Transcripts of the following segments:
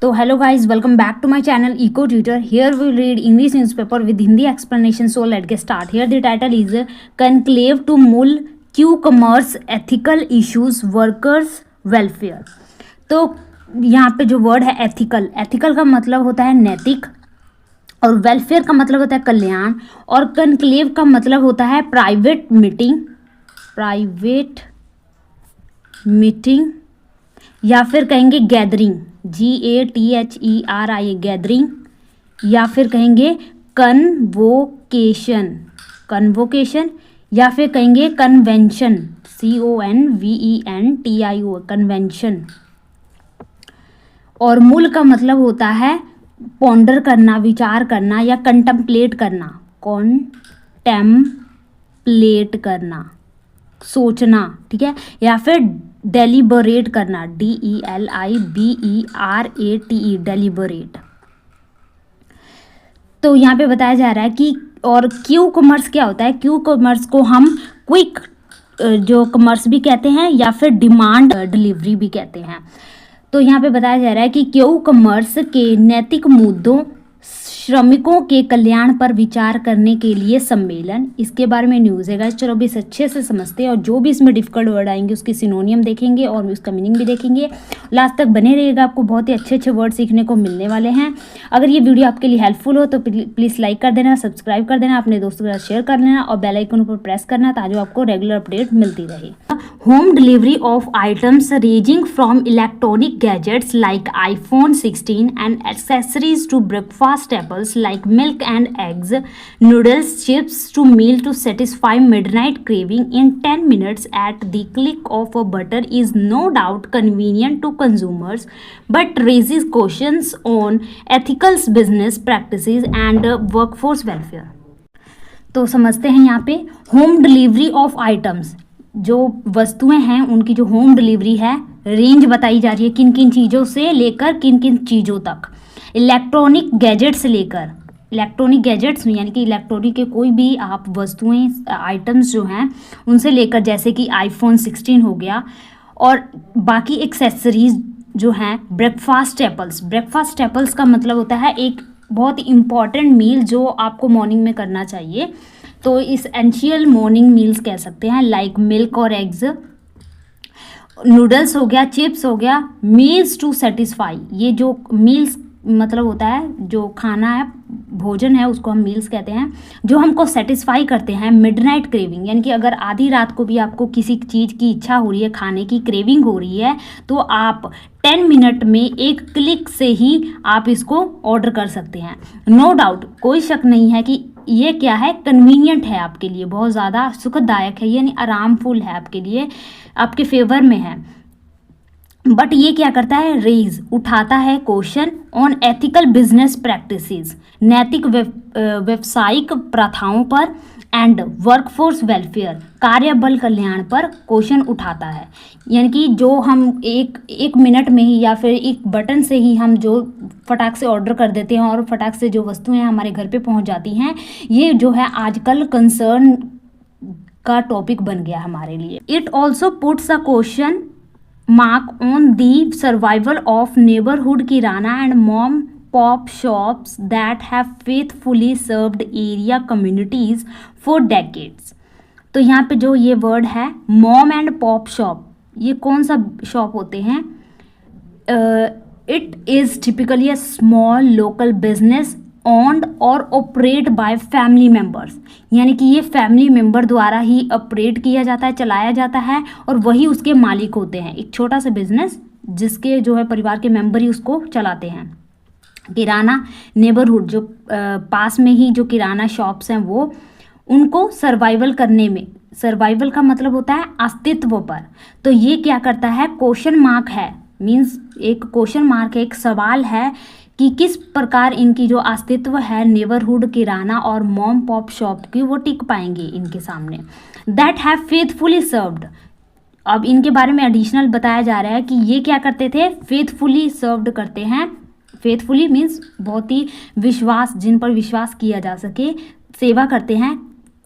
तो hello guys, welcome back to my channel eco tutor. Here we read English newspaper with Hindi explanation. So let's get start. Here the title is conclave to mull Q-commerce ethical issues workers welfare. तो यहाँ पे जो word है ethical, ethical का मतलब होता है नैतिक और वेलफेयर का मतलब होता है कल्याण और कनक्लेव का मतलब होता है प्राइवेट मीटिंग या फिर कहेंगे गैदरिंग, GATHERI गैदरिंग, या फिर कहेंगे कन्वोकेशन या फिर कहेंगे कन्वेंशन, CONVENTIO कन्वेंशन. और मूल का मतलब होता है पॉन्डर करना, विचार करना या कंटेम्पलेट करना, सोचना, ठीक है, या फिर डेलिबरेट करना, DELIBERATE डेलिबरेट. तो यहाँ पे बताया जा रहा है कि और क्यू कॉमर्स क्या होता है. क्यू कॉमर्स को हम क्विक जो कॉमर्स भी कहते हैं या फिर डिमांड डिलीवरी भी कहते हैं. तो यहाँ पे बताया जा रहा है कि क्यू कॉमर्स के नैतिक मुद्दों, श्रमिकों के कल्याण पर विचार करने के लिए सम्मेलन, इसके बारे में न्यूज़ है गाइस. चलो अभी इसे अच्छे से समझते हैं और जो भी इसमें डिफिकल्ट वर्ड आएंगे उसकी सिनोनियम देखेंगे और उसका मीनिंग भी देखेंगे. लास्ट तक बने रहिएगा, आपको बहुत ही अच्छे अच्छे वर्ड सीखने को मिलने वाले हैं. अगर ये वीडियो आपके लिए हेल्पफुल हो तो प्लीज़ लाइक कर देना, सब्सक्राइब कर देना, अपने दोस्तों के साथ शेयर कर लेना और बेल आइकन पर प्रेस करना ताकि आपको रेगुलर अपडेट मिलती रहे. Home delivery of items ranging from electronic gadgets like iPhone 16 and accessories to breakfast staples like milk and eggs, noodles, chips to meal to satisfy midnight craving in 10 minutes at the click of a button is no doubt convenient to consumers but raises questions on ethical business practices and workforce welfare. तो समझते हैं यहाँ पे home delivery of items, जो वस्तुएं हैं उनकी जो होम डिलीवरी है, रेंज बताई जा रही है किन किन चीज़ों से लेकर किन किन चीज़ों तक. इलेक्ट्रॉनिक गैजेट से लेकर, इलेक्ट्रॉनिक गैजेट्स यानी कि इलेक्ट्रॉनिक के कोई भी आप वस्तुएं, आइटम्स जो हैं उनसे लेकर, जैसे कि iPhone 16 हो गया, और बाकी एक्सेसरीज जो हैं. ब्रेकफास्ट स्टेपल्स का मतलब होता है एक बहुत ही इम्पॉर्टेंट मील जो आपको मॉर्निंग में करना चाहिए. तो इस एसेंशियल मॉर्निंग मील्स कह सकते हैं, लाइक मिल्क और एग्स, नूडल्स हो गया, चिप्स हो गया, मील्स टू सेटिस्फाई. ये जो मील्स मतलब होता है जो खाना है, भोजन है, उसको हम मील्स कहते हैं, जो हमको सेटिस्फाई करते हैं. मिडनाइट क्रेविंग यानी कि अगर आधी रात को भी आपको किसी चीज़ की इच्छा हो रही है, खाने की क्रेविंग हो रही है, तो आप 10 मिनट में एक क्लिक से ही आप इसको ऑर्डर कर सकते हैं. नो डाउट, कोई शक नहीं है कि ये क्या है, कन्वीनियंट है आपके लिए, बहुत ज़्यादा सुखदायक है, यानी आरामफुल है आपके लिए, आपके फेवर में है. बट ये क्या करता है, रेज उठाता है question on ethical business practices, नैतिक व्यावसायिक प्रथाओं पर, एंड वर्कफोर्स वेलफेयर, कार्यबल कल्याण पर क्वेश्चन उठाता है. यानी कि जो हम एक मिनट में ही या फिर एक बटन से ही हम जो फटाक से ऑर्डर कर देते हैं और फटाक से जो वस्तुएं हमारे घर पे पहुंच जाती हैं, ये जो है आजकल कंसर्न का टॉपिक बन गया हमारे लिए. It also puts a question mark on the survival of neighborhood kirana and mom pop shops that have faithfully served area communities for decades. तो यहाँ पे जो ये वर्ड है मॉम एंड पॉप शॉप, ये कौन सा शॉप होते हैं? It is typically a small local business owned और ऑपरेट बाय फैमिली मेम्बर्स, यानी कि ये फैमिली मेम्बर द्वारा ही ऑपरेट किया जाता है, चलाया जाता है और वही उसके मालिक होते हैं. एक छोटा सा बिजनेस जिसके जो है परिवार के मेम्बर ही उसको चलाते हैं. किराना नेबरहुड, जो पास में ही जो किराना शॉप्स हैं वो, उनको सर्वाइवल करने में, सर्वाइवल का मतलब होता है अस्तित्व पर. तो ये क्या करता है, क्वेश्चन मार्क है, मीन्स एक क्वेश्चन मार्क है, एक सवाल है कि किस प्रकार इनकी जो अस्तित्व है नेबरहुड किराना और मॉम पॉप शॉप की, वो टिक पाएंगे इनके सामने. दैट हैव फेथफुली सर्व्ड, अब इनके बारे में एडिशनल बताया जा रहा है कि ये क्या करते थे, फेथफुली सर्व्ड करते हैं. फेथफुली मीन्स बहुत ही विश्वास, जिन पर विश्वास किया जा सके, सेवा करते हैं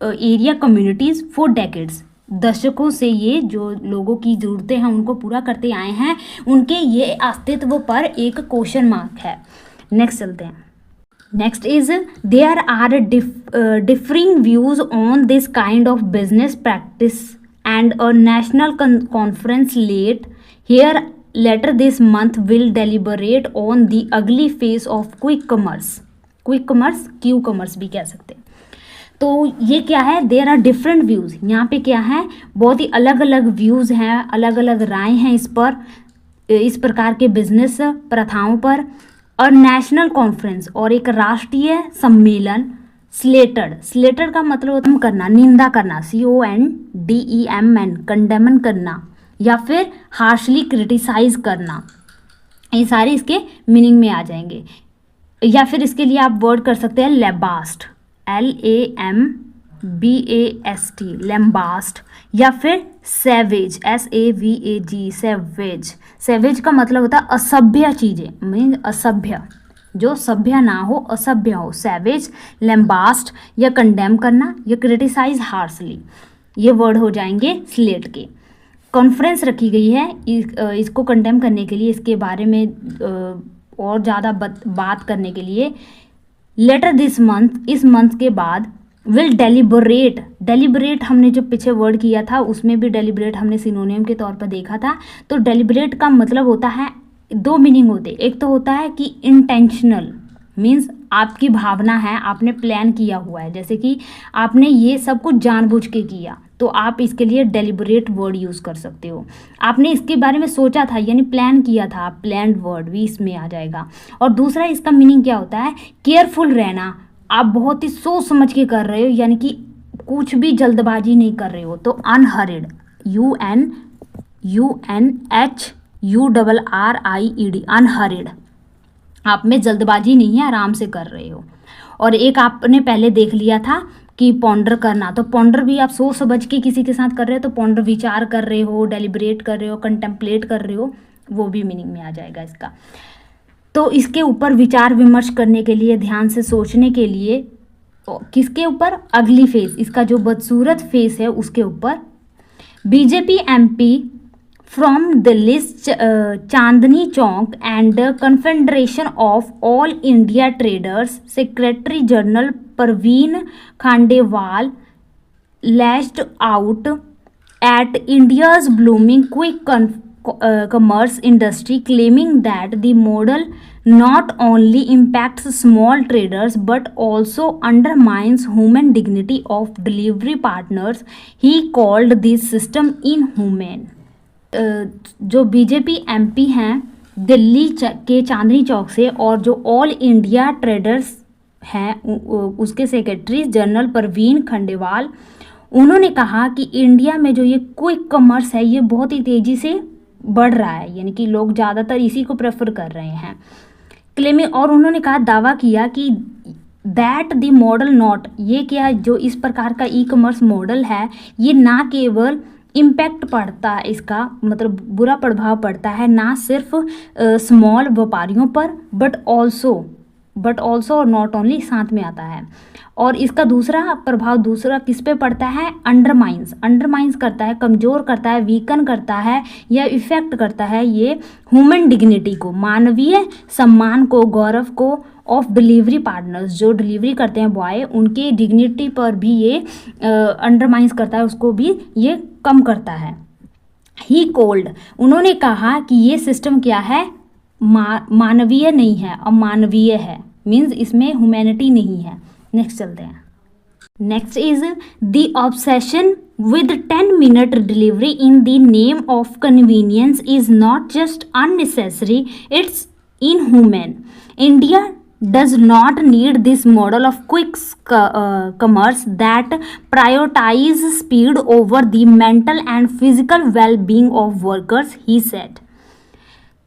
एरिया कम्युनिटीज़ फॉर डेकेड्स, दशकों से ये जो लोगों की ज़रूरतें हैं उनको पूरा करते आए हैं, उनके ये अस्तित्व पर एक क्वेश्चन मार्क है। नेक्स्ट चलते हैं। Next is there are differing views on this kind of business practice and a national conference later this month will deliberate on the ugly face of quick commerce. Quick commerce, Q commerce भी कह सकते हैं। तो ये क्या है, there are different views. यहाँ पे क्या है, बहुत ही अलग अलग व्यूज़ हैं, अलग अलग राय हैं इस पर, इस प्रकार के बिजनेस प्रथाओं पर। और नेशनल कॉन्फ्रेंस और एक राष्ट्रीय सम्मेलन, स्लेटेड का मतलब होता है करना, निंदा करना, CONDEMN, कंडेमन करना, या फिर हार्शली क्रिटिसाइज करना, ये सारे इसके मीनिंग में आ जाएंगे। या फिर इसके लिए आप वर्ड कर सकते हैं लैम्बास्ट, LAMBAST, लैम्बास्ट, या फिर सैवेज, SAVAG, सैवेज का मतलब होता है असभ्य चीज़ें, मीन असभ्य, जो सभ्य ना हो, असभ्य हो, सैवेज, लैम्बास्ट, या कंडेम करना, या क्रिटिसाइज हार्शली, ये वर्ड हो जाएंगे स्लेट के। कॉन्फ्रेंस रखी गई है इसको कंडेम करने के लिए, इसके बारे में और ज़्यादा बात करने के लिए। लेटर दिस मंथ, इस मंथ के बाद, विल डेलिबरेट हमने जो पीछे वर्ड किया था उसमें भी डेलिबरेट हमने सिनोनियम के तौर पर देखा था। तो डेलिबरेट का मतलब होता है, दो मीनिंग होते, एक तो होता है कि इंटेंशनल, मीन्स आपकी भावना है, आपने प्लान किया हुआ है, जैसे कि आपने ये सब कुछ जानबूझ के किया, तो आप इसके लिए डेलिबरेट वर्ड यूज़ कर सकते हो। आपने इसके बारे में सोचा था, यानी प्लान किया था, प्लान्ड वर्ड भी इसमें आ जाएगा। और दूसरा इसका मीनिंग क्या होता है, केयरफुल रहना, आप बहुत ही सोच समझ के कर रहे हो, यानी कि कुछ भी जल्दबाजी नहीं कर रहे हो। तो अनहरिड, UNHURRIED, अनहरिड, आप में जल्दबाजी नहीं है, आराम से कर रहे हो। और एक आपने पहले देख लिया था कि पॉन्डर करना, तो पॉन्डर भी आप सोच समझ के किसी के साथ कर रहे हो, तो पॉन्डर विचार कर रहे हो, डेलिब्रेट कर रहे हो, कंटेम्पलेट कर रहे हो, वो भी मीनिंग में आ जाएगा इसका। तो इसके ऊपर विचार विमर्श करने के लिए, ध्यान से सोचने के लिए, किसके ऊपर, अगली फेस, इसका जो बदसूरत फेस है उसके ऊपर। BJP MP from the list Chandni Chowk and Confederation of All India Traders Secretary General Parveen Khandewal lashed out at India's booming quick commerce industry, claiming that the model not only impacts small traders but also undermines human dignity of delivery partners. He called this system inhumane. जो BJP MP हैं दिल्ली के चांदनी चौक से, और जो all India traders हैं उसके secretary general Parveen Khandewal, उन्होंने कहा कि इंडिया में जो ये क्विक कॉमर्स है ये बहुत ही तेज़ी से बढ़ रहा है, यानी कि लोग ज़्यादातर इसी को प्रेफर कर रहे हैं, क्लेमिंग। और उन्होंने कहा, दावा किया कि दैट द मॉडल नॉट, ये क्या, जो इस प्रकार का ई कॉमर्स मॉडल है, ये ना केवल इम्पैक्ट पड़ता है, इसका मतलब बुरा प्रभाव पड़ता है ना सिर्फ स्मॉल व्यापारियों पर, बट ऑल्सो और नॉट ओनली साथ में आता है। और इसका दूसरा प्रभाव दूसरा किस पे पड़ता है, अंडरमाइंस करता है, कमज़ोर करता है, वीकन करता है, या इफेक्ट करता है ये ह्यूमन डिग्निटी को, मानवीय सम्मान को, गौरव को, ऑफ डिलीवरी पार्टनर्स, जो डिलीवरी करते हैं बॉय, उनके डिग्निटी पर भी ये अंडरमाइंस करता है, उसको भी ये कम करता है। ही कोल्ड, उन्होंने कहा कि ये सिस्टम क्या है, मानवीय नहीं है, अमानवीय है, मीन्स इसमें ह्यूमैनिटी नहीं है। नेक्स्ट चलते हैं। Next is the obsession with 10-minute delivery in the name of convenience is not just unnecessary, it's inhumane. India does not need this model of quick commerce that prioritizes speed over the mental and physical well-being of workers, he said.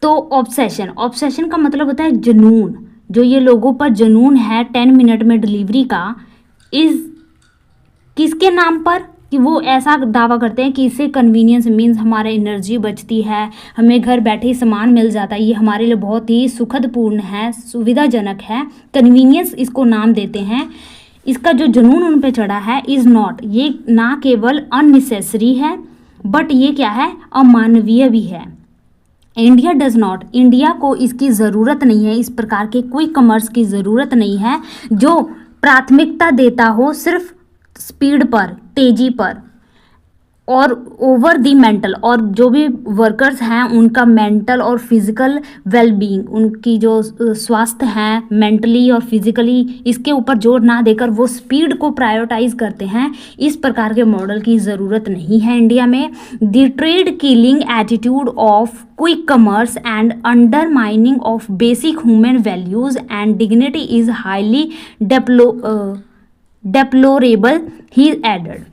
तो obsession का मतलब होता है जुनून, जो ये लोगों पर जुनून है 10 मिनट में डिलीवरी का, इस किसके नाम पर, कि वो ऐसा दावा करते हैं कि इससे कन्वीनियंस मीन्स हमारा एनर्जी बचती है, हमें घर बैठे ही सामान मिल जाता है, ये हमारे लिए बहुत ही सुखदपूर्ण है, सुविधाजनक है, कन्वीनियंस इसको नाम देते हैं। इसका जो जुनून उन पे चढ़ा है इज़ नॉट, ये ना केवल अननेसेसरी है बट ये क्या है, अमानवीय भी है। इंडिया डज नॉट, इंडिया को इसकी ज़रूरत नहीं है, इस प्रकार के क्विक कॉमर्स की ज़रूरत नहीं है जो प्राथमिकता देता हो सिर्फ स्पीड पर, तेज़ी पर और ओवर दी मेंटल, और जो भी वर्कर्स हैं उनका मेंटल और फिजिकल वेलबींग, उनकी जो स्वास्थ्य हैं मेंटली और फिजिकली, इसके ऊपर जोर ना देकर वो स्पीड को प्रायोरिटाइज करते हैं। इस प्रकार के मॉडल की ज़रूरत नहीं है इंडिया में। The trade killing attitude of quick commerce and undermining of basic human values and dignity is highly deplorable, he added.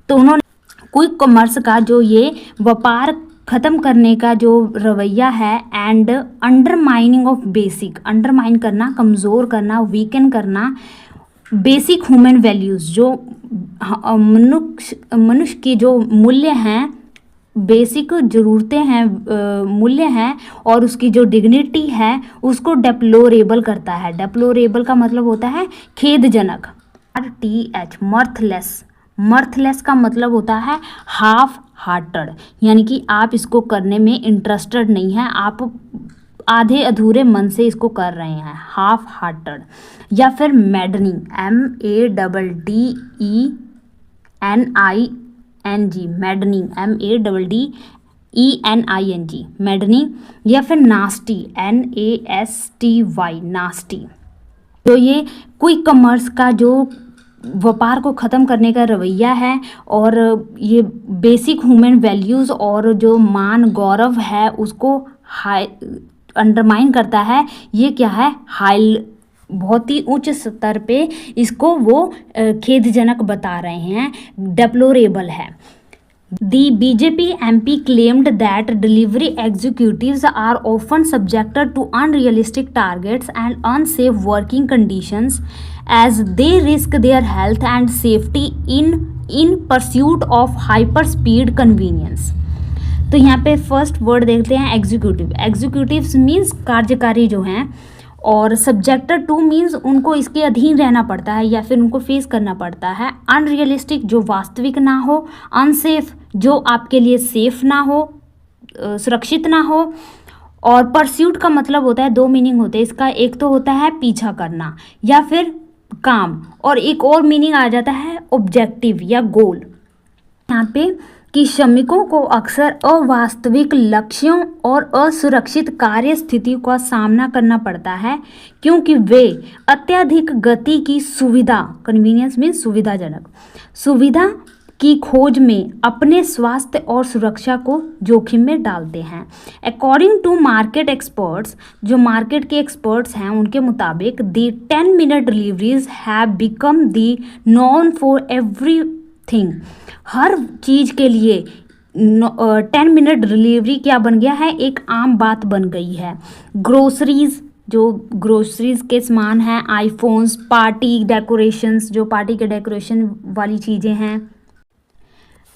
तो उन्होंने क्विक कॉमर्स का जो ये व्यापार ख़त्म करने का जो रवैया है and undermining of basic, undermine करना, कमज़ोर करना, वीकन करना बेसिक ह्यूमन वैल्यूज़, जो मनुष्य की जो मूल्य हैं, बेसिक ज़रूरतें हैं, मूल्य हैं और उसकी जो डिग्निटी है उसको डेप्लोरेबल करता है। डेप्लोरेबल का मतलब होता है खेदजनक। RTH मर्थलेस, मर्थलेस का मतलब होता है हाफ हार्टेड, यानी कि आप इसको करने में इंटरेस्टेड नहीं हैं, आप आधे अधूरे मन से इसको कर रहे हैं, हाफ हार्टेड। या फिर maddening, MADDENING, maddening, MADDENING, maddening. या फिर नास्टी, NASTY, नास्टी। तो ये क्विक कॉमर्स का जो व्यापार को ख़त्म करने का रवैया है और ये बेसिक ह्यूमन वैल्यूज़ और जो मान गौरव है उसको हाई अंडरमाइन करता है, ये क्या है, हाई, बहुत ही उच्च स्तर पे इसको वो खेदजनक बता रहे हैं, डेप्लोरेबल है। The BJP MP claimed that delivery executives are often subjected to unrealistic targets and unsafe working conditions as they risk their health and safety in pursuit of hyper speed convenience। तो यहाँ पे first word देखते हैं executive. Executives means कार्यकारी जो हैं, और subjected two means उनको इसके अधीन रहना पड़ता है या फिर उनको फेस करना पड़ता है। अनरियलिस्टिक जो वास्तविक ना हो, अनसेफ जो आपके लिए सेफ ना हो, सुरक्षित ना हो। और परस्यूट का मतलब होता है, दो मीनिंग होते हैं इसका, एक तो होता है पीछा करना या फिर काम, और एक और मीनिंग आ जाता है ऑब्जेक्टिव या गोल। यहाँ पे कि श्रमिकों को अक्सर अवास्तविक लक्ष्यों और असुरक्षित कार्य स्थिति का सामना करना पड़ता है क्योंकि वे अत्यधिक गति की सुविधा, कन्वीनियंस मीन्स सुविधाजनक, सुविधा की खोज में अपने स्वास्थ्य और सुरक्षा को जोखिम में डालते हैं। अकॉर्डिंग टू मार्केट एक्सपर्ट्स, जो मार्केट के एक्सपर्ट्स हैं उनके मुताबिक the 10 minute deliveries have become the norm for everything. हर चीज़ के लिए 10 मिनट डिलीवरी क्या बन गया है, एक आम बात बन गई है। ग्रोसरीज, जो ग्रोसरीज के सामान हैं, आईफोन्स, पार्टी डेकोरेशंस, जो पार्टी के डेकोरेशन वाली चीज़ें हैं,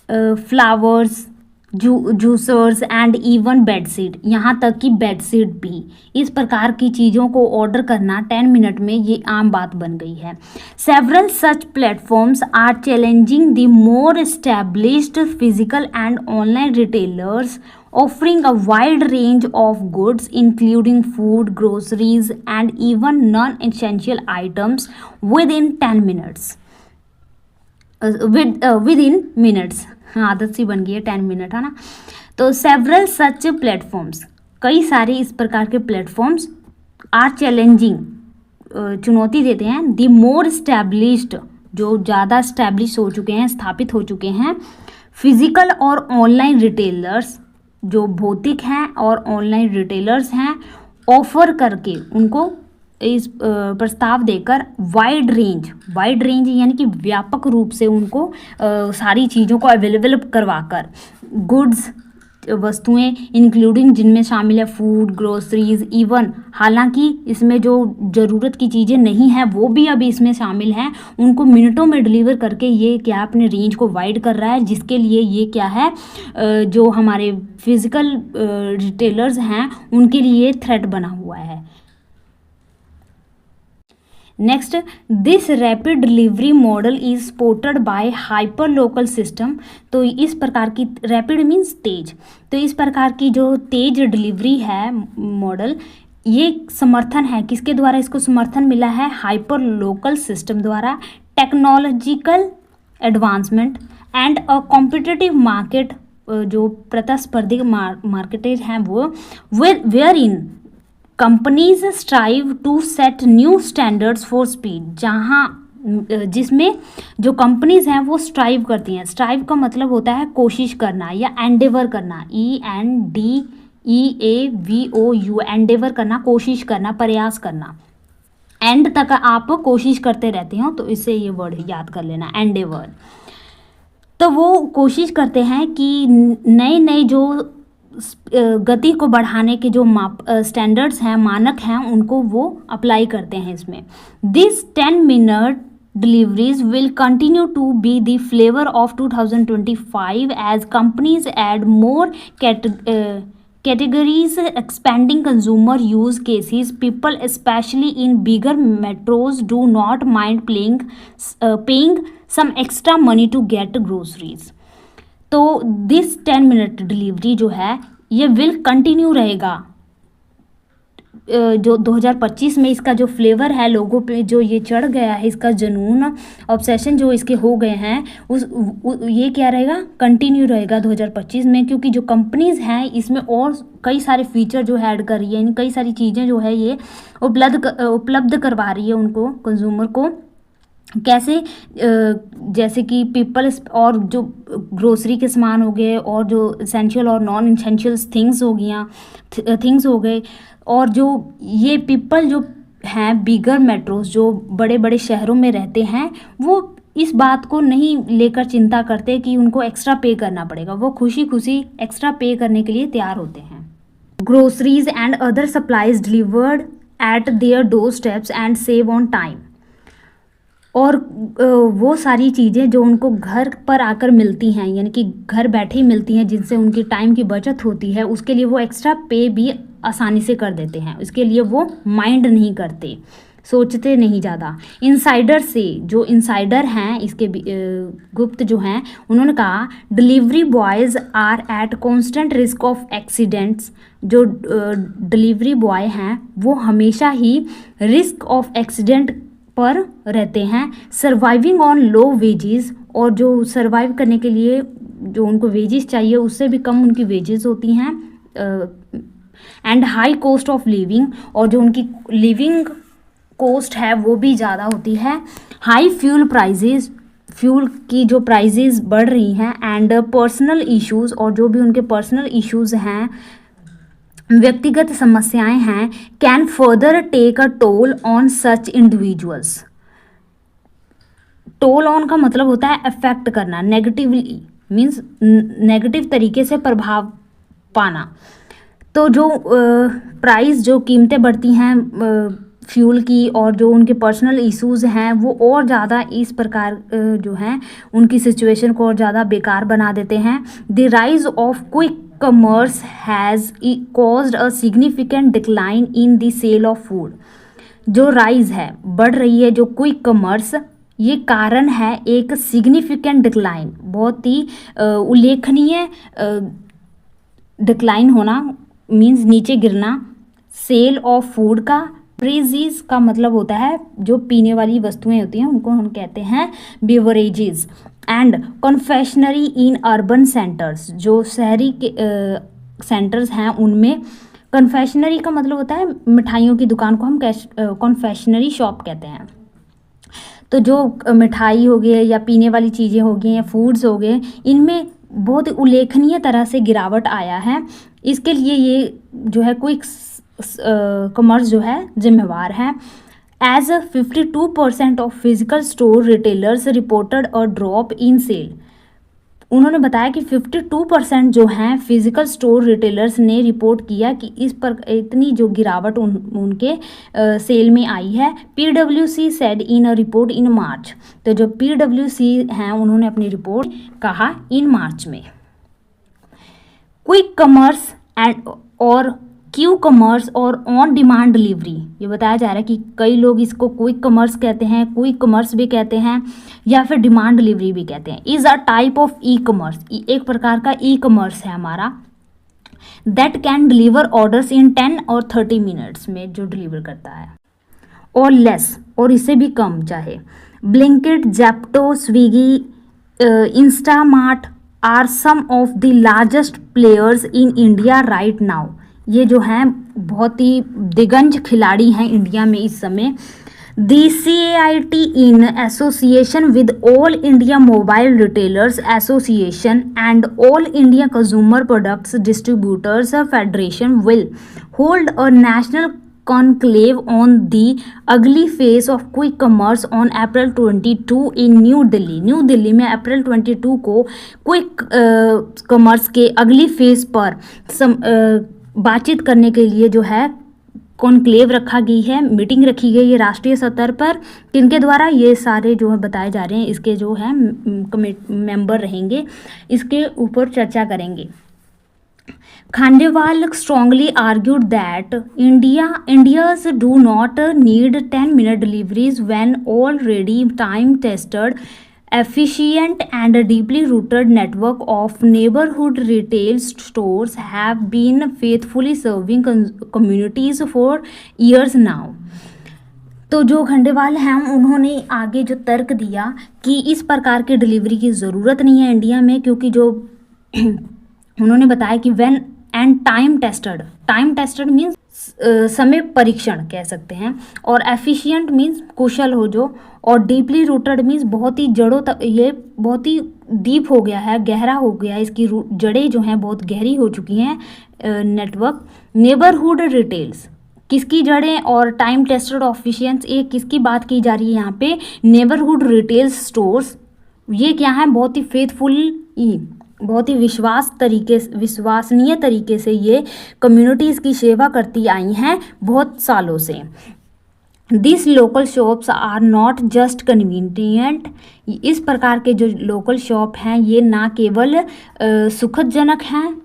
flowers, juicers and even bedsheet, यहाँ तक कि बेडशीट भी, इस प्रकार की चीज़ों को ऑर्डर करना 10 मिनट में ये आम बात बन गई है। Several such platforms are challenging the more established physical and online retailers offering a wide range of goods including food, groceries and even non-essential items within 10 minutes, within minutes। हाँ, आदत सी बन गई है 10 मिनट, है ना। तो सेवरल सच प्लेटफॉर्म्स, कई सारे इस प्रकार के प्लेटफॉर्म्स आर चैलेंजिंग, चुनौती देते हैं, दी मोर इस्टेब्लिश्ड, जो ज़्यादा इस्टेब्लिश हो चुके हैं, स्थापित हो चुके हैं, फिजिकल और ऑनलाइन रिटेलर्स, जो भौतिक हैं और ऑनलाइन रिटेलर्स हैं, ऑफर करके उनको इस प्रस्ताव देकर वाइड रेंज यानी कि व्यापक रूप से उनको सारी चीज़ों को अवेलेबल करवाकर, गुड्स, वस्तुएं इंक्लूडिंग, जिनमें शामिल है फूड, ग्रोसरीज, इवन हालांकि इसमें जो ज़रूरत की चीज़ें नहीं हैं वो भी अभी इसमें शामिल हैं, उनको मिनटों में डिलीवर करके ये क्या अपने रेंज को वाइड कर रहा है, जिसके लिए ये क्या है, जो हमारे फिज़िकल रिटेलर्स हैं उनके लिए थ्रेट बना हुआ है। Next, this rapid delivery model is supported by hyper local system. तो इस प्रकार की, रैपिड मीन्स तेज, तो इस प्रकार की जो तेज डिलीवरी है मॉडल, ये समर्थन है किसके द्वारा, इसको समर्थन मिला है हाइपर लोकल सिस्टम द्वारा, technological advancement and a competitive market, जो प्रतिस्पर्धी मार्केटेज हैं वो, wherein companies strive to set new standards for speed, जहाँ जिसमें जो कंपनीज हैं वो स्ट्राइव करती हैं। स्ट्राइव का मतलब होता है कोशिश करना या एंडेवर करना, ENDEAVOU, एंडेवर करना, कोशिश करना, प्रयास करना। एंड तक आप कोशिश करते रहते हो, तो इससे ये वर्ड याद कर लेना, एंडेवर। तो वो कोशिश करते हैं कि नए नए जो गति को बढ़ाने के जो स्टैंडर्ड्स हैं, मानक हैं, उनको वो अप्लाई करते हैं इसमें। This 10-minute deliveries will continue to be the flavor of 2025 as companies add more categories, expanding consumer use cases. People, especially in bigger metros, do not mind paying some extra money to get groceries. तो this 10-minute delivery जो है ये will continue रहेगा, जो 2025 में इसका जो flavour है लोगों पे जो ये चढ़ गया है, इसका जुनून, ऑब्सेशन जो इसके हो गए हैं, ये क्या रहेगा, कंटिन्यू रहेगा 2025 में, क्योंकि जो कंपनीज़ हैं इसमें और कई सारे फीचर जो है ऐड कर रही है, कई सारी चीज़ें जो है ये उपलब्ध करवा रही है उनको, कंज्यूमर को। कैसे, जैसे कि पीपल और जो ग्रोसरी के सामान हो गए, और जो एसेंशियल और नॉन एसेंशियल्स थिंग्स हो गए, और जो ये पीपल जो हैं बिगर मेट्रोज, जो बड़े बड़े शहरों में रहते हैं, वो इस बात को नहीं लेकर चिंता करते कि उनको एक्स्ट्रा पे करना पड़ेगा, वो खुशी खुशी एक्स्ट्रा पे करने के लिए तैयार होते हैं। Groceries and other supplies delivered eight their door steps and save on time. और वो सारी चीज़ें जो उनको घर पर आकर मिलती हैं, यानी कि घर बैठे ही मिलती हैं, जिनसे उनकी टाइम की बचत होती है, उसके लिए वो एक्स्ट्रा पे भी आसानी से कर देते हैं। इसके लिए वो माइंड नहीं करते, सोचते नहीं ज़्यादा। इनसाइडर से, जो इनसाइडर हैं इसके गुप्त जो हैं, उन्होंने कहा delivery boys are at constant risk of accidents. जो डिलीवरी बॉय हैं वो हमेशा ही रिस्क ऑफ एक्सीडेंट पर रहते हैं। सर्वाइविंग ऑन लो वेजेस, और जो सर्वाइव करने के लिए जो उनको वेजेस चाहिए उससे भी कम उनकी वेजेस होती हैं। And high cost of living, और जो उनकी लिविंग कॉस्ट है वो भी ज़्यादा होती है। हाई फ्यूल प्राइजेस, फ्यूल की जो प्राइजेस बढ़ रही हैं। एंड पर्सनल इश्यूज़, और जो भी उनके पर्सनल इश्यूज़ हैं, व्यक्तिगत समस्याएं हैं, can further take a toll on such individuals. Toll on का मतलब होता है अफेक्ट करना, नेगेटिवली मीन्स नेगेटिव तरीके से प्रभाव पाना। तो जो प्राइस, जो कीमतें बढ़ती हैं फ्यूल की, और जो उनके पर्सनल इश्यूज़ हैं, वो और ज़्यादा इस प्रकार जो हैं उनकी सिचुएशन को और ज़्यादा बेकार बना देते हैं। The rise of quick commerce has caused a significant decline in the sale of food। जो राइज है, बढ़ रही है जो क्विक कमर्स, ये कारण है एक सिग्निफिकेंट डिक्लाइन, बहुत ही उल्लेखनीय डिक्लाइन होना, मीन्स नीचे गिरना, सेल ऑफ फूड का। ब्रेजीज का मतलब होता है जो पीने वाली वस्तुएं होती हैं, उनको हम कहते हैं beverages. And confectionery in urban centres, जो शहरी के सेंटर्स हैं उनमें, कन्फेक्शनरी का मतलब होता है मिठाइयों की दुकान को हम कन्फेक्शनरी शॉप कहते हैं। तो जो मिठाई हो गई या पीने वाली चीज़ें हो गई या फूड्स हो गए, इनमें बहुत उल्लेखनीय तरह से गिरावट आया है। इसके लिए ये जो है क्विक कॉमर्स जो है जिम्मेवार है। As 52% of physical store retailers reported a drop in sale. उन्होंने बताया कि 52% जो हैं फिजिकल स्टोर रिटेलर्स ने रिपोर्ट किया कि इस पर इतनी जो गिरावट उनके सेल में आई है। PwC said in a report in March. तो जो PwC हैं उन्होंने अपनी रिपोर्ट कहा इन मार्च में। क्विक कॉमर्स एंड और क्यू कॉमर्स और ऑन डिमांड डिलीवरी, ये बताया जा रहा है कि कई लोग इसको क्विक कॉमर्स कहते हैं, क्विक कॉमर्स भी कहते हैं या फिर डिमांड डिलीवरी भी कहते हैं, is a type of e commerce, एक प्रकार का ई कॉमर्स है हमारा, दैट कैन डिलीवर ऑर्डर्स इन 10 और 30 मिनट्स में, जो डिलीवर करता है, और लेस, और इससे भी कम चाहे। Blinkit, Zepto, Swiggy, Instamart are some of the largest players in India right now, ये जो हैं बहुत ही दिग्गज खिलाड़ी हैं इंडिया में इस समय। दी CAIT in association with All India Mobile Retailers Association and All India Consumer Products Distributors Federation will hold a national conclave on the ugly face of quick commerce on April 22 in new Delhi. New Delhi में अप्रैल 22 को quick commerce के अगली face पर बातचीत करने के लिए जो है कॉन्क्लेव रखा गई है, मीटिंग रखी गई है राष्ट्रीय स्तर पर। किनके द्वारा? ये सारे जो है बताए जा रहे हैं, इसके जो है मेंबर रहेंगे, इसके ऊपर चर्चा करेंगे। Khandelwal strongly argued that Indians do not need 10-minute deliveries when already time-tested, efficient and deeply rooted network of neighborhood retail stores have been faithfully serving communities for years now. तो जो खंडेवाल हैं उन्होंने आगे जो तर्क दिया कि इस प्रकार की डिलीवरी की ज़रूरत नहीं है इंडिया में, क्योंकि जो उन्होंने बताया कि when and time tested means समय परीक्षण कह सकते हैं, और एफिशिएंट मीन्स कुशल हो जो, और डीपली रूटेड मीन्स बहुत ही जड़ों तक, ये बहुत ही डीप हो गया है, गहरा हो गया है, इसकी जड़ें जो हैं बहुत गहरी हो चुकी हैं नेटवर्क। नेबरहुड रिटेल्स, किसकी जड़ें, और टाइम टेस्टेड ऑफिशियंस, ये किसकी बात की जा रही है यहाँ पे? Neighbourhood retail stores. ये क्या है? बहुत ही फेथफुल, बहुत ही विश्वसनीय तरीके से ये कम्युनिटीज़ की सेवा करती आई हैं बहुत सालों से। This local shops are not just convenient, इस प्रकार के जो लोकल शॉप हैं ये ना केवल सुखदजनक हैं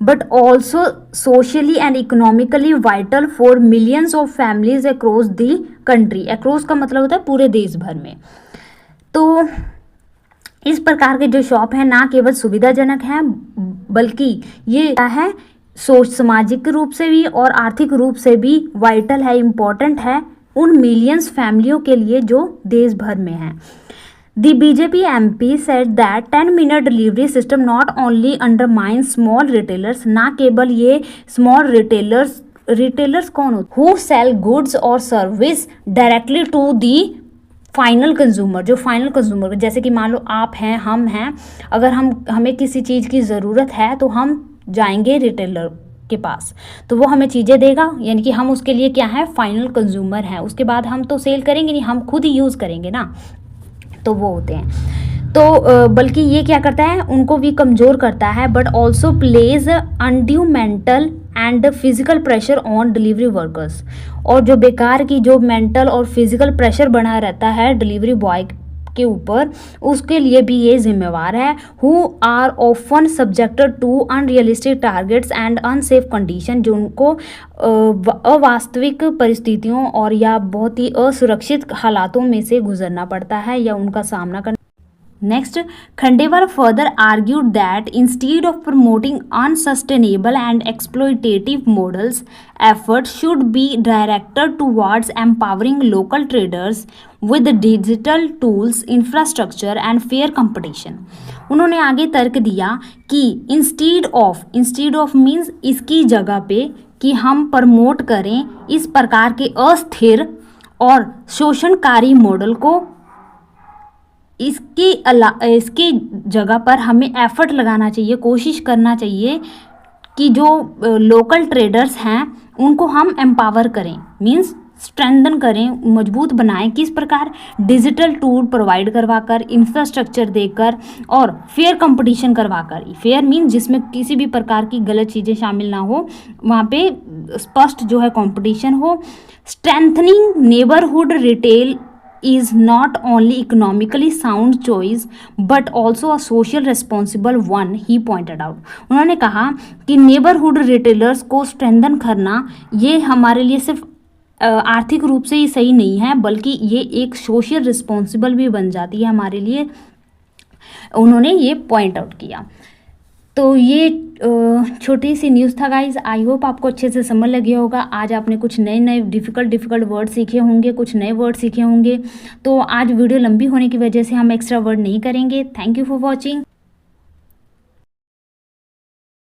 but also socially and economically vital for millions of families across the country. Across का मतलब होता है पूरे देश भर में। तो इस प्रकार के जो शॉप हैं ना केवल सुविधाजनक हैं बल्कि ये क्या है, सामाजिक रूप से भी और आर्थिक रूप से भी वाइटल है, इम्पॉर्टेंट है उन मिलियंस फैमिलियों के लिए जो देश भर में हैं। The BJP MP said that 10-minute delivery system not only undermines small retailers, ना केवल ये small retailers कौन होते? Who sell goods or service directly to the final consumer, जो फाइनल कंज्यूमर, जैसे कि मान लो आप हैं, हम हैं, अगर हमें किसी चीज़ की ज़रूरत है तो हम जाएंगे रिटेलर के पास, तो वो हमें चीज़ें देगा, यानी कि हम उसके लिए क्या है? फाइनल कंज्यूमर हैं। उसके बाद हम तो सेल करेंगे नहीं, हम खुद ही यूज़ करेंगे ना, तो वो होते हैं। तो बल्कि ये क्या करता है? उनको भी कमज़ोर करता है, but also plays undue mental and physical pressure on delivery workers, और जो बेकार की जो मेंटल और फिजिकल प्रेशर बना रहता है डिलीवरी बॉय के ऊपर, उसके लिए भी ये जिम्मेवार है। Who are often subjected to unrealistic targets and unsafe condition, जो उनको अवास्तविक परिस्थितियों और या बहुत ही असुरक्षित हालातों में से गुजरना पड़ता है या उनका सामना करना। Next, Khandelwal further argued that instead of promoting unsustainable and exploitative models, efforts should be directed towards empowering local traders with digital tools, infrastructure and fair competition. उन्होंने आगे तर्क दिया कि instead of means इसकी जगह पे कि हम प्रमोट करें इस प्रकार के अस्थिर और शोषणकारी मॉडल को, इसकी जगह पर हमें एफर्ट लगाना चाहिए, कोशिश करना चाहिए कि जो लोकल ट्रेडर्स हैं उनको हम एम्पावर करें, मींस स्ट्रेंथन करें, मजबूत बनाएं। किस प्रकार? डिजिटल टूल प्रोवाइड करवाकर, इंफ्रास्ट्रक्चर देकर और फेयर कंपटीशन करवाकर। फेयर मीन जिसमें किसी भी प्रकार की गलत चीज़ें शामिल ना हो, वहाँ पे स्पष्ट जो है कंपटीशन हो। Strengthening neighbourhood retail is not only economically sound choice but also a social responsible one, he pointed out. उन्होंने कहा कि नेबरहुड रिटेलर्स को स्ट्रेंथन करना ये हमारे लिए सिर्फ आर्थिक रूप से ही सही नहीं है, बल्कि ये एक सोशल रिस्पॉन्सिबल भी बन जाती है हमारे लिए, उन्होंने ये पॉइंट आउट किया। तो ये छोटी सी न्यूज़ था गाइज। आई होप आपको अच्छे से समझ लग गया होगा। आज आपने कुछ नए नए डिफ़िकल्ट वर्ड सीखे होंगे, कुछ नए वर्ड सीखे होंगे। तो आज वीडियो लंबी होने की वजह से हम एक्स्ट्रा वर्ड नहीं करेंगे। Thank you for watching.